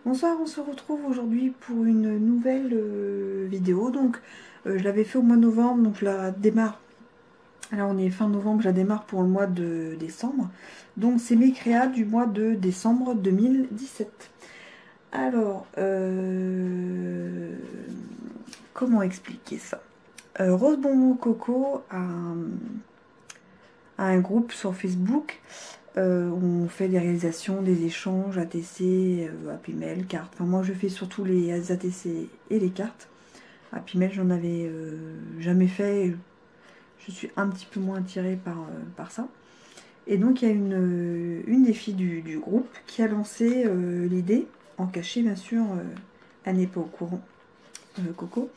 Bonsoir, on se retrouve aujourd'hui pour une nouvelle vidéo. Donc, je l'avais fait au mois de novembre, donc je la démarre. Alors, on est fin novembre, je la démarre pour le mois de décembre. Donc, c'est mes créas du mois de décembre 2017. Alors, comment expliquer ça? Rose Bonbon Coco a un groupe sur Facebook. On fait des réalisations, des échanges, ATC, Happy Mail, cartes. Enfin, moi, je fais surtout les ATC et les cartes. Happy Mail, j'en avais jamais fait. Je suis un petit peu moins attirée par ça. Et donc, il y a une des filles du groupe qui a lancé l'idée, en cachet, bien sûr, elle n'est pas au courant, Coco,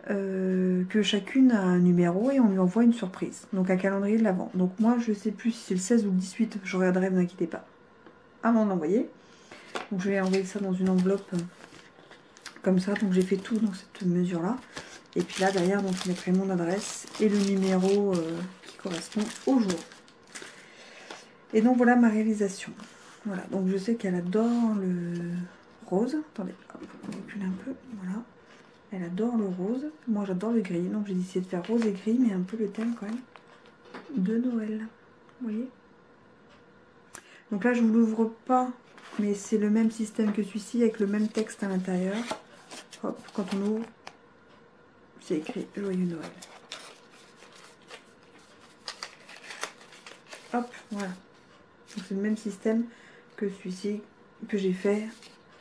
que chacune a un numéro et on lui envoie une surprise. Donc, un calendrier de l'avant. Donc, moi, je sais plus si c'est le 16 ou le 18, je regarderai, ne vous inquiétez pas, avant d'envoyer. Donc je vais envoyer ça dans une enveloppe comme ça. Donc j'ai fait tout dans cette mesure là. Et puis là derrière, donc je mettrai mon adresse et le numéro qui correspond au jour. Et donc voilà ma réalisation. Voilà, donc je sais qu'elle adore le rose. Attendez, hop, on recule un peu. Voilà. Elle adore le rose. Moi j'adore le gris. Donc j'ai décidé de faire rose et gris, mais un peu le thème quand même de Noël. Vous voyez? Donc là je ne vous l'ouvre pas, mais c'est le même système que celui-ci avec le même texte à l'intérieur. Hop, quand on ouvre, c'est écrit Joyeux Noël. Hop, voilà. Donc c'est le même système que celui-ci que j'ai fait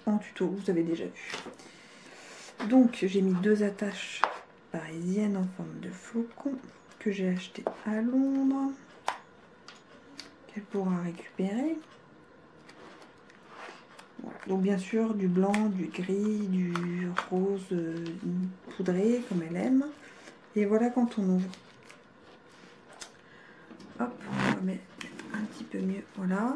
en tuto, vous avez déjà vu. Donc j'ai mis deux attaches parisiennes en forme de flocon que j'ai acheté à Londres, qu'elle pourra récupérer. Voilà. Donc bien sûr du blanc, du gris, du rose poudré comme elle aime. Et voilà quand on ouvre. Hop, on va mettre un petit peu mieux, voilà.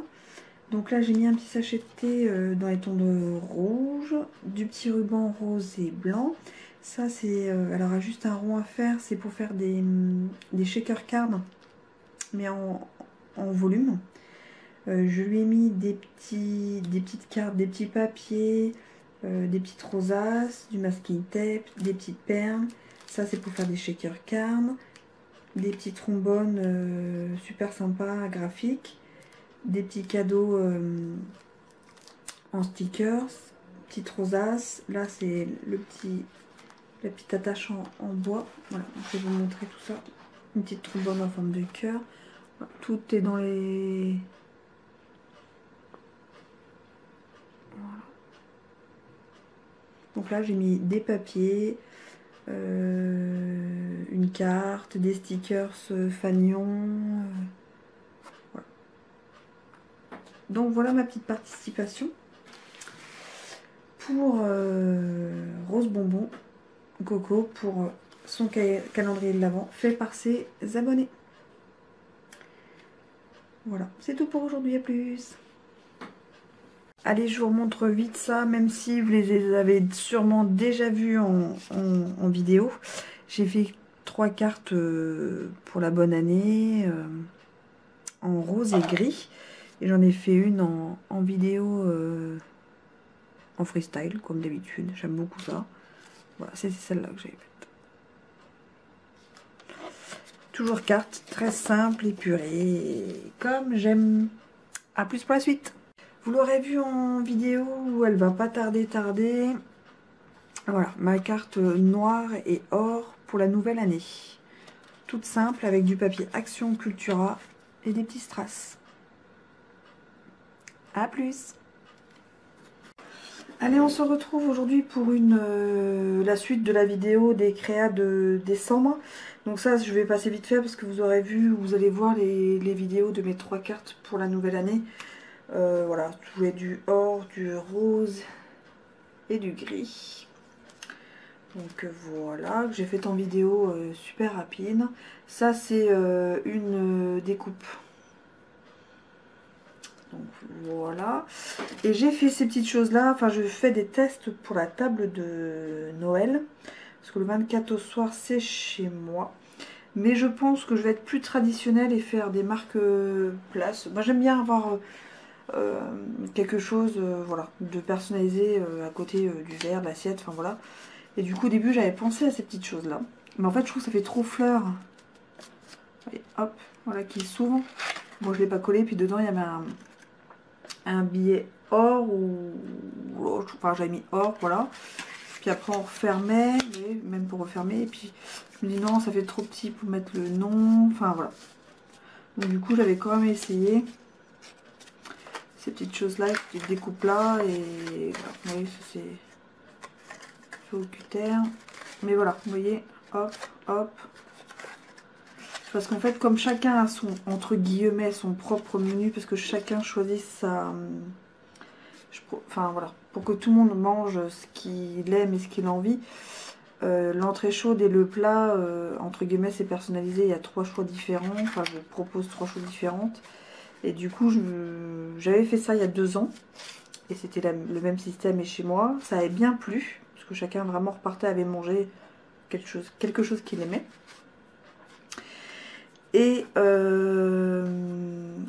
Donc là j'ai mis un petit sachet de thé dans les tons de rouge, du petit ruban rose et blanc. Ça c'est, elle aura juste un rond à faire, c'est pour faire des shaker cards, mais en volume. Je lui ai mis des petites cartes, des petits papiers, des petites rosaces, du masking tape, des petites perles. Ça c'est pour faire des shaker cards, des petits trombones super sympas, graphiques, des petits cadeaux en stickers, petite rosace. Là c'est la petite attache en bois. Voilà, je vais vous montrer tout ça. Une petite trombone en forme de cœur. Voilà, tout est dans les... Voilà. Donc là j'ai mis des papiers, une carte, des stickers fanion. Voilà. Donc voilà ma petite participation pour Rose Bonbon Coco pour son calendrier de l'Avent fait par ses abonnés. Voilà, c'est tout pour aujourd'hui, à plus. Allez, je vous remontre vite ça, même si vous les avez sûrement déjà vus en vidéo. J'ai fait 3 cartes pour la bonne année, en rose et gris. Et j'en ai fait une en vidéo, en freestyle, comme d'habitude. J'aime beaucoup ça. Voilà, c'est celle-là que j'avais faite. Toujours carte très simple, épurée, comme j'aime. A plus pour la suite. Vous l'aurez vu en vidéo où elle va pas tarder. Voilà, ma carte noire et or pour la nouvelle année. Toute simple avec du papier Action Cultura et des petits strass. A plus. Allez, on se retrouve aujourd'hui pour la suite de la vidéo des créas de décembre. Donc ça, je vais passer vite fait parce que vous aurez vu, vous allez voir les vidéos de mes 3 cartes pour la nouvelle année. Voilà, tout est du or, du rose et du gris. Donc voilà, que j'ai fait en vidéo super rapide. Ça, c'est une découpe. Donc voilà. Et j'ai fait ces petites choses-là. Enfin, je fais des tests pour la table de Noël. Parce que le 24 au soir, c'est chez moi. Mais je pense que je vais être plus traditionnelle et faire des marques place. Moi, j'aime bien avoir quelque chose voilà, de personnalisé à côté du verre, de l'assiette, enfin voilà. Et du coup au début j'avais pensé à ces petites choses là. Mais en fait je trouve que ça fait trop fleur. Et hop, voilà qui s'ouvre. Bon je l'ai pas collé, puis dedans il y avait un billet or ou... Enfin j'avais mis or, voilà. Puis après on refermait, mais même pour refermer, et puis je me dis non ça fait trop petit pour mettre le nom, enfin voilà. Donc du coup j'avais quand même essayé ces petites choses là, ces petites découpes là, et voilà, vous voyez ça c'est fait au cutter. Mais voilà, vous voyez, hop, hop. Parce qu'en fait comme chacun a son, entre guillemets, son propre menu, parce que chacun choisit sa... Enfin voilà, pour que tout le monde mange ce qu'il aime et ce qu'il a envie. L'entrée chaude et le plat, entre guillemets, c'est personnalisé. Il y a 3 choix différents. Enfin, je propose 3 choses différentes. Et du coup, j'avais fait ça il y a 2 ans. Et c'était le même système et chez moi. Ça avait bien plu. Parce que chacun vraiment repartait, avait mangé quelque chose qu'il aimait. Et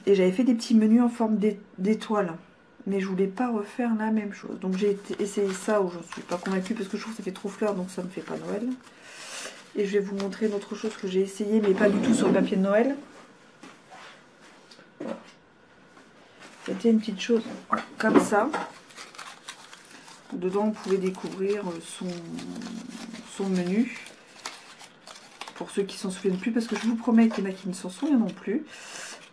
j'avais fait des petits menus en forme d'étoiles. Mais je voulais pas refaire la même chose. Donc j'ai essayé ça où je suis pas convaincue parce que je trouve que ça fait trop fleur, donc ça me fait pas Noël. Et je vais vous montrer une autre chose que j'ai essayé, mais pas du tout sur le papier de Noël. C'était une petite chose comme ça. Dedans, vous pouvez découvrir son menu. Pour ceux qui s'en souviennent plus, parce que je vous promets qu'il y en a qui ne s'en souviennent non plus.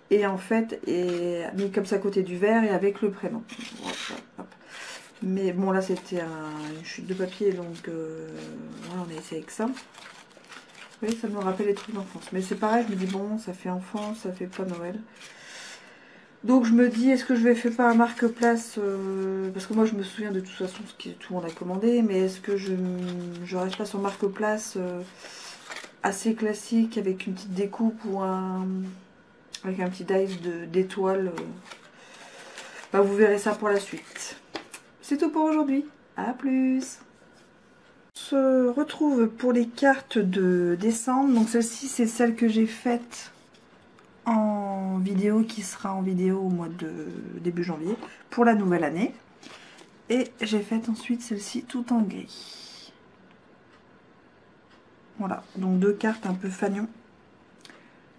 Et en fait, est mis comme ça à côté du verre et avec le prénom. Mais bon, là c'était une chute de papier, donc voilà, on a essayé avec ça. Vous voyez, ça me rappelle les trucs d'enfance. Mais c'est pareil, je me dis bon, ça fait enfance, ça fait pas Noël. Donc je me dis, est-ce que je vais faire pas un marque-place parce que moi je me souviens de toute façon ce que tout le monde a commandé, mais est-ce que je reste pas sur marque-place assez classique avec une petite découpe ou avec un petit dice d'étoiles bah, vous verrez ça pour la suite. C'est tout pour aujourd'hui. À plus. On se retrouve pour les cartes de décembre. Donc celle-ci c'est celle que j'ai faite en vidéo, qui sera en vidéo au mois de début janvier pour la nouvelle année. Et j'ai fait ensuite celle-ci tout en gris. Voilà, donc 2 cartes un peu fanion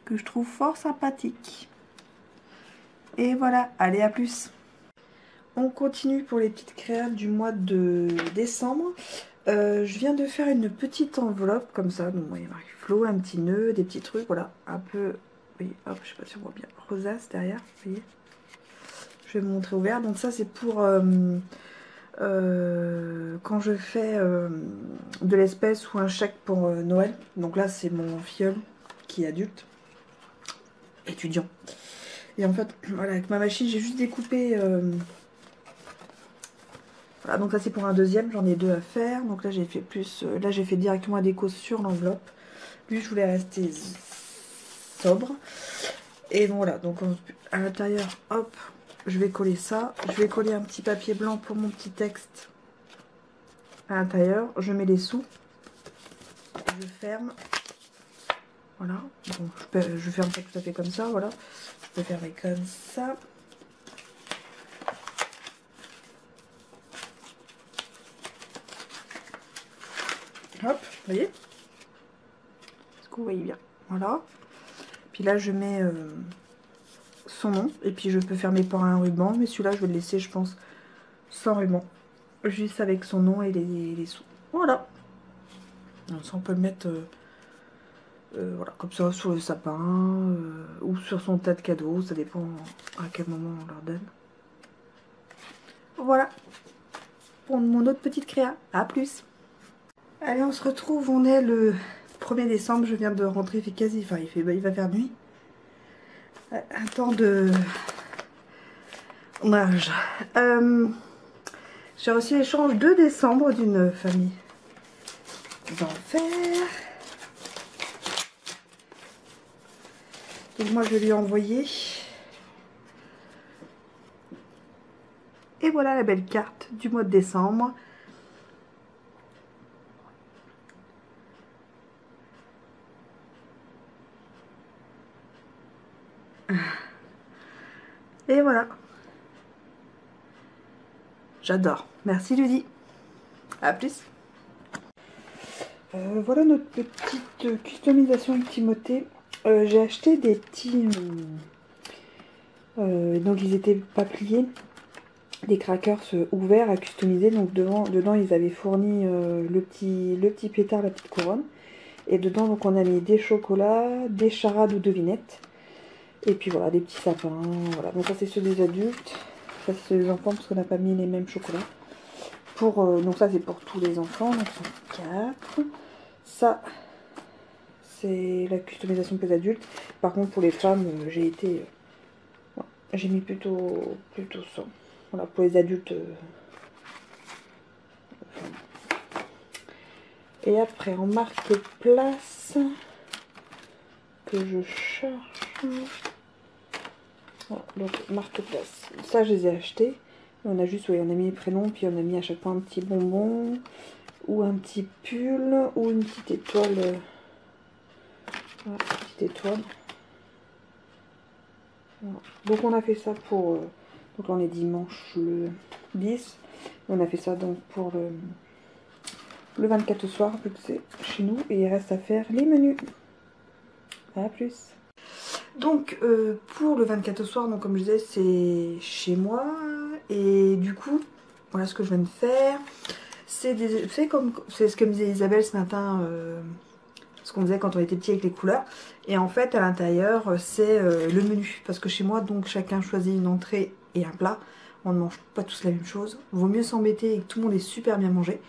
que je trouve fort sympathiques. Et voilà, allez à plus. On continue pour les petites créas du mois de décembre. Je viens de faire une petite enveloppe comme ça, donc il y a marqué Flo, un petit nœud, des petits trucs, voilà, un peu, oui, hop, je sais pas si on voit bien, rosace derrière, vous voyez. Je vais vous montrer ouvert. Donc ça c'est pour quand je fais de l'espèce ou un chèque pour Noël. Donc là c'est mon filleul qui est adulte, étudiant. Et en fait, voilà, avec ma machine j'ai juste découpé... voilà, donc là c'est pour un deuxième, j'en ai 2 à faire. Donc là j'ai fait plus... là j'ai fait directement la déco sur l'enveloppe. Lui je voulais rester sobre. Et donc voilà, donc à l'intérieur, hop, je vais coller ça. Je vais coller un petit papier blanc pour mon petit texte à l'intérieur. Je mets les sous. Je ferme. Voilà. Bon, je ferme pas tout à fait comme ça, voilà. Je peux fermer comme ça. Hop, vous voyez? Est-ce que vous voyez bien? Voilà. Puis là, je mets son nom. Et puis je peux fermer par un ruban. Mais celui-là, je vais le laisser, je pense, sans ruban. Juste avec son nom et les sous. Voilà. Donc ça, on peut le mettre voilà, comme ça sur le sapin ou sur son tas de cadeaux. Ça dépend à quel moment on leur donne. Voilà pour mon autre petite créa. À plus. Allez, on se retrouve. On est le 1er décembre. Je viens de rentrer. Il fait quasi... Enfin, il va faire nuit. Un temps de... Nage. J'ai reçu l'échange de décembre d'une famille d'enfer. Donc moi je lui ai envoyé. Et voilà la belle carte du mois de décembre. Et voilà. J'adore. Merci Ludy. À plus. Voilà notre petite customisation avec Timothée. J'ai acheté des petits... donc ils étaient pas pliés. Des crackers ouverts à customiser. Donc dedans ils avaient fourni le petit pétard, la petite couronne. Et dedans donc on a mis des chocolats, des charades ou devinettes. Et puis voilà, des petits sapins. Voilà. Donc ça c'est ceux des adultes. Ça c'est ceux des enfants parce qu'on n'a pas mis les mêmes chocolats. Donc ça c'est pour tous les enfants. Donc c'est 4. Ça c'est la customisation pour les adultes. Par contre pour les femmes j'ai mis plutôt ça. Voilà, pour les adultes. Et après en marque place que je cherche. Voilà, donc marque place. Ça je les ai achetés. On a juste, on a mis les prénoms, puis on a mis à chaque fois un petit bonbon, ou un petit pull, ou une petite étoile. Voilà, petite étoile. Voilà. Donc on a fait ça pour... donc là on est dimanche le 10. On a fait ça donc pour le 24 au soir, vu que c'est chez nous. Et il reste à faire les menus. À plus. Donc pour le 24 au soir, donc comme je disais, c'est chez moi. Et du coup, voilà ce que je viens de faire. C'est ce que me disait Isabelle ce matin, ce qu'on faisait quand on était petit avec les couleurs. Et en fait, à l'intérieur, c'est le menu. Parce que chez moi, donc chacun choisit une entrée et un plat. On ne mange pas tous la même chose. Vaut mieux s'embêter et que tout le monde ait super bien mangé.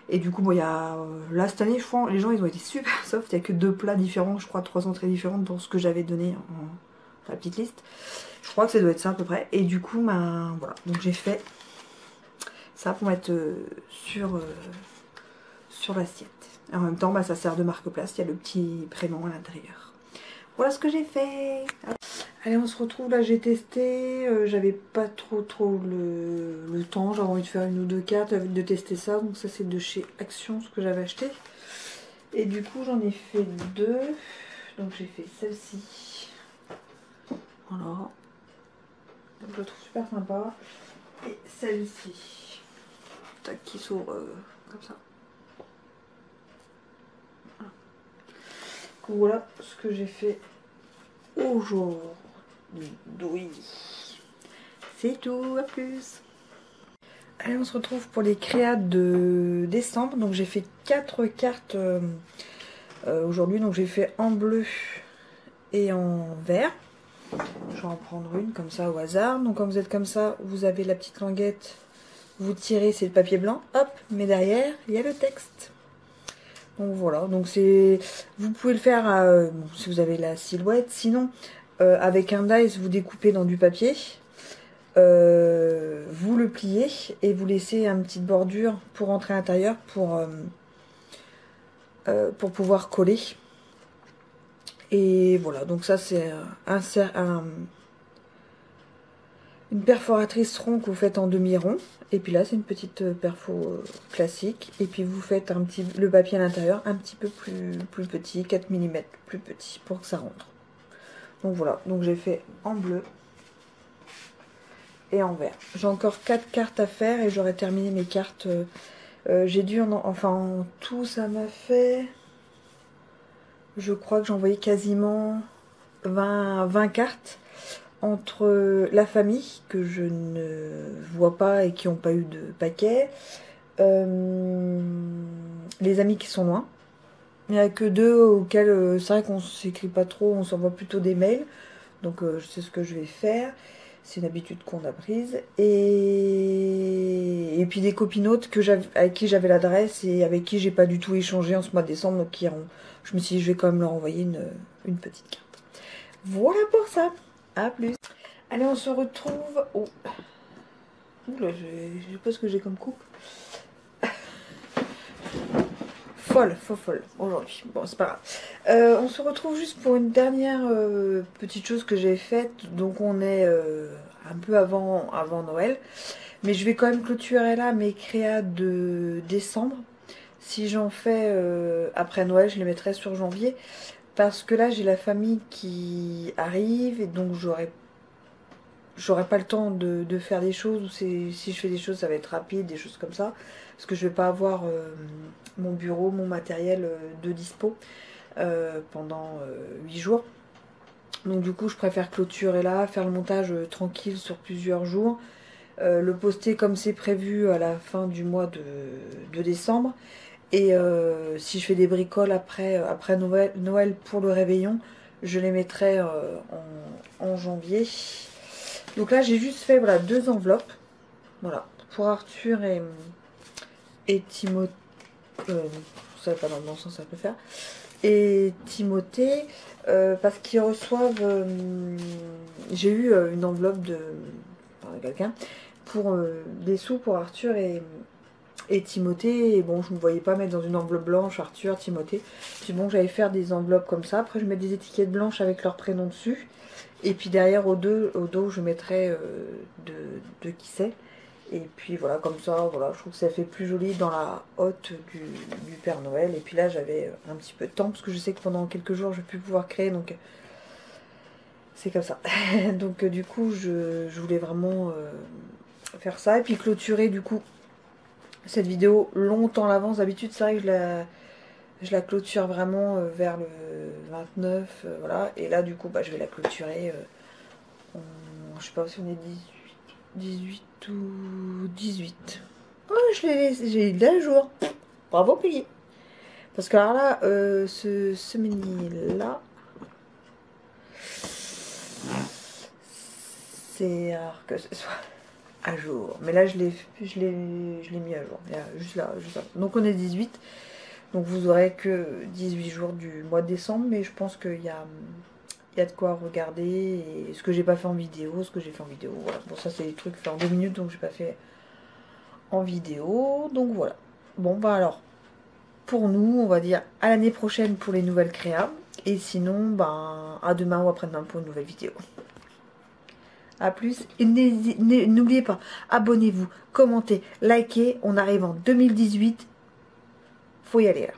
Et du coup, bon, il y a... là, cette année, je crois, les gens, ils ont été super soft. Il n'y a que 2 plats différents, je crois, 3 entrées différentes dans ce que j'avais donné dans la petite liste. Je crois que ça doit être ça à peu près. Et du coup, ben, voilà. Donc j'ai fait ça pour mettre sur l'assiette. En même temps, bah, ça sert de marque-place. Il y a le petit prénom à l'intérieur. Voilà ce que j'ai fait. Allez, on se retrouve. Là, j'ai testé. J'avais pas trop le temps. J'avais envie de faire 1 ou 2 cartes, de tester ça. Donc ça, c'est de chez Action, ce que j'avais acheté. Et du coup, j'en ai fait 2. Donc j'ai fait celle-ci. Voilà. Donc je la trouve super sympa. Et celle-ci. Tac, qui s'ouvre comme ça. Voilà ce que j'ai fait aujourd'hui. C'est tout, à plus. Allez, on se retrouve pour les créas de décembre. Donc j'ai fait 4 cartes aujourd'hui. Donc j'ai fait en bleu et en vert. Je vais en prendre une comme ça au hasard. Donc quand vous êtes comme ça, vous avez la petite languette. Vous tirez, c'est le papier blanc. Hop, mais derrière, il y a le texte. Donc voilà, donc c'est, vous pouvez le faire bon, si vous avez la silhouette, sinon avec un dice vous découpez dans du papier, vous le pliez et vous laissez une petite bordure pour entrer à l'intérieur pour pouvoir coller. Et voilà, donc ça c'est une perforatrice rond que vous faites en demi-rond. Et puis là c'est une petite perfo classique. Et puis vous faites le papier à l'intérieur un petit peu plus petit, 4 mm plus petit pour que ça rentre. Donc voilà, donc j'ai fait en bleu et en vert. J'ai encore 4 cartes à faire et j'aurai terminé mes cartes. J'ai dû, en tout ça m'a fait... Je crois que j'ai envoyé quasiment 20 cartes. Entre la famille, que je ne vois pas et qui n'ont pas eu de paquet, les amis qui sont loin. Il n'y a que 2 auxquels c'est vrai qu'on ne s'écrit pas trop, on s'envoie plutôt des mails. Donc je sais ce que je vais faire. C'est une habitude qu'on a prise. Et puis des copinotes avec qui j'avais l'adresse et avec qui j'ai pas du tout échangé en ce mois de décembre. Donc je me suis dit je vais quand même leur envoyer une petite carte. Voilà pour ça. A plus. Allez, on se retrouve au... Oula, je sais pas ce que j'ai comme coupe. Folle aujourd'hui. Bon, c'est pas grave. On se retrouve juste pour une dernière petite chose que j'ai faite. Donc on est un peu avant Noël. Mais je vais quand même clôturer là mes créas de décembre. Si j'en fais après Noël, je les mettrai sur janvier. Parce que là, j'ai la famille qui arrive et donc j'aurai j'aurai pas le temps de faire des choses, ou si je fais des choses ça va être rapide, des choses comme ça, parce que je vais pas avoir mon bureau, mon matériel de dispo pendant 8 jours. Donc du coup je préfère clôturer là, faire le montage tranquille sur plusieurs jours, le poster comme c'est prévu à la fin du mois de décembre. Et si je fais des bricoles après Noël pour le réveillon, je les mettrai en janvier. Donc là j'ai juste fait voilà, 2 enveloppes. Voilà, pour Arthur et Timothée. Ça va pas dans le bon sens, ça peut faire. Et Timothée, parce qu'ils reçoivent. J'ai eu une enveloppe de quelqu'un pour des sous pour Arthur et Timothée. Et bon, je ne me voyais pas mettre dans une enveloppe blanche Arthur, Timothée. Puis bon, j'allais faire des enveloppes comme ça. Après, je mets des étiquettes blanches avec leur prénom dessus. Et puis derrière, au dos je mettrai de qui c'est. Et puis voilà, comme ça, voilà, je trouve que ça fait plus joli dans la hotte du Père Noël. Et puis là, j'avais un petit peu de temps, parce que je sais que pendant quelques jours, je vais plus pouvoir créer, donc c'est comme ça. Donc du coup, je voulais vraiment faire ça. Et puis clôturer, du coup, cette vidéo longtemps à l'avance. D'habitude, c'est vrai que je la clôture vraiment vers le 29, voilà. Et là, du coup, bah, je vais la clôturer, je sais pas si on est 18 ou 18. Oh, j'ai eu un jour. Bravo, Peggy. Parce que alors là, ce semainier-là, c'est rare que ce soit à jour. Mais là, je l'ai mis à jour. Juste là, juste là. Donc on est 18. Donc vous aurez que 18 jours du mois de décembre. Mais je pense qu'il y a de quoi regarder. Et ce que j'ai pas fait en vidéo, ce que j'ai fait en vidéo. Voilà. Bon, ça, c'est des trucs faits en 2 minutes. Donc j'ai pas fait en vidéo. Donc voilà. Bon, bah alors, pour nous, on va dire à l'année prochaine pour les nouvelles créas. Et sinon, ben, à demain ou après-demain pour une nouvelle vidéo. A plus. Et n'oubliez pas, abonnez-vous, commentez, likez. On arrive en 2018. Faut y aller là.